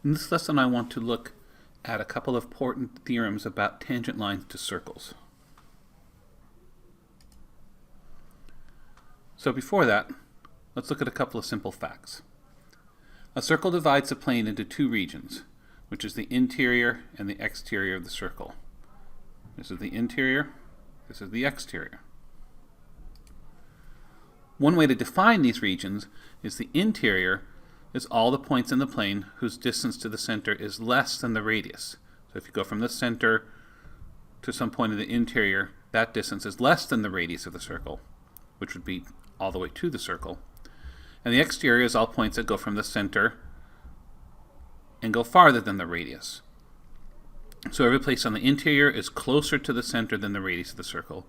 In this lesson, I want to look at a couple of important theorems about tangent lines to circles. So before that, let's look at a couple of simple facts. A circle divides a plane into two regions, which is the interior and the exterior of the circle. This is the interior, this is the exterior. One way to define these regions is the interior is all the points in the plane whose distance to the center is less than the radius. So if you go from the center to some point in the interior, that distance is less than the radius of the circle, which would be all the way to the circle. And the exterior is all points that go from the center and go farther than the radius. So every place on the interior is closer to the center than the radius of the circle.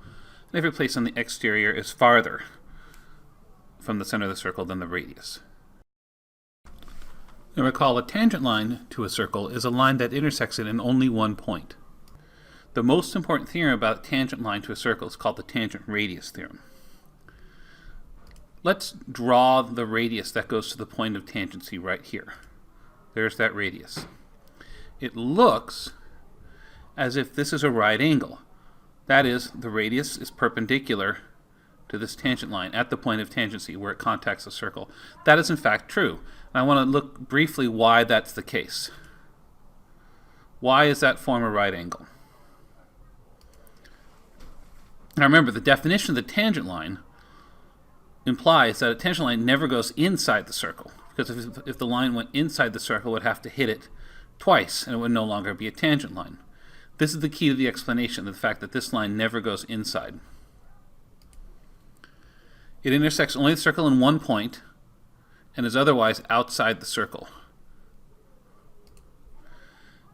And every place on the exterior is farther from the center of the circle than the radius. Now recall, a tangent line to a circle is a line that intersects it in only one point. The most important theorem about a tangent line to a circle is called the tangent radius theorem. Let's draw the radius that goes to the point of tangency right here. There's that radius. It looks as if this is a right angle. That is, the radius is perpendicular to this tangent line at the point of tangency where it contacts the circle. That is in fact true. And I want to look briefly why that's the case. Why is that form a right angle? Now remember, the definition of the tangent line implies that a tangent line never goes inside the circle, because if the line went inside the circle, it would have to hit it twice and it would no longer be a tangent line. This is the key to the explanation, the fact that this line never goes inside. It intersects only the circle in one point and is otherwise outside the circle.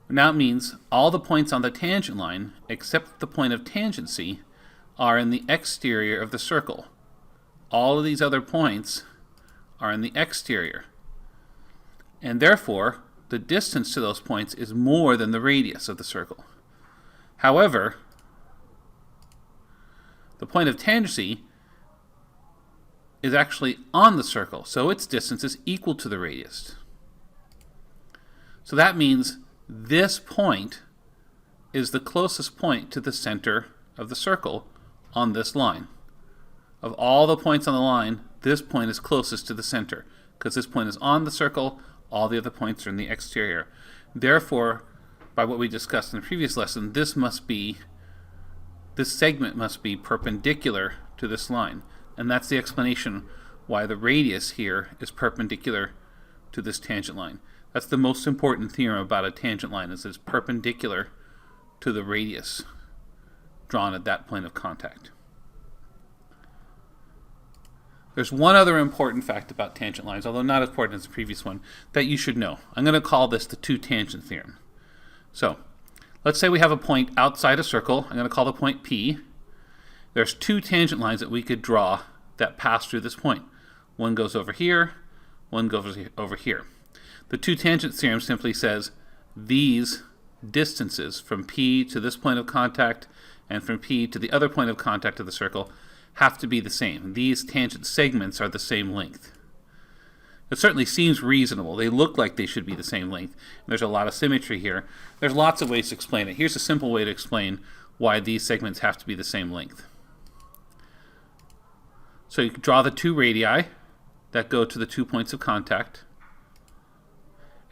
Now it means all the points on the tangent line, except the point of tangency, are in the exterior of the circle. All of these other points are in the exterior. And therefore, the distance to those points is more than the radius of the circle. However, the point of tangency is actually on the circle, so its distance is equal to the radius. So that means this point is the closest point to the center of the circle on this line. Of all the points on the line, this point is closest to the center, because this point is on the circle, all the other points are in the exterior. Therefore, by what we discussed in the previous lesson, this segment must be perpendicular to this line. And that's the explanation why the radius here is perpendicular to this tangent line. That's the most important theorem about a tangent line, is it's perpendicular to the radius drawn at that point of contact. There's one other important fact about tangent lines, although not as important as the previous one, that you should know. I'm going to call this the two-tangent theorem. So, let's say we have a point outside a circle. I'm going to call the point P. There's two tangent lines that we could draw that pass through this point. One goes over here, one goes over here. The two-tangent theorem simply says these distances from P to this point of contact and from P to the other point of contact of the circle have to be the same. These tangent segments are the same length. It certainly seems reasonable. They look like they should be the same length. There's a lot of symmetry here. There's lots of ways to explain it. Here's a simple way to explain why these segments have to be the same length. So you can draw the two radii that go to the 2 points of contact.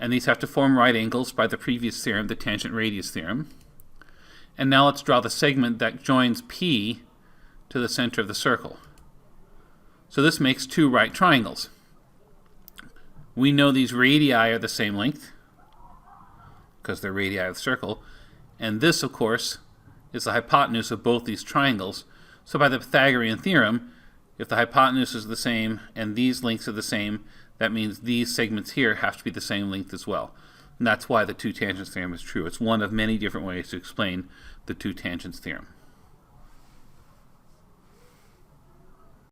And these have to form right angles by the previous theorem, the tangent radius theorem. And now let's draw the segment that joins P to the center of the circle. So this makes two right triangles. We know these radii are the same length, because they're radii of the circle. And this, of course, is the hypotenuse of both these triangles. So by the Pythagorean theorem, if the hypotenuse is the same and these lengths are the same, that means these segments here have to be the same length as well. And that's why the two tangents theorem is true. It's one of many different ways to explain the two tangents theorem.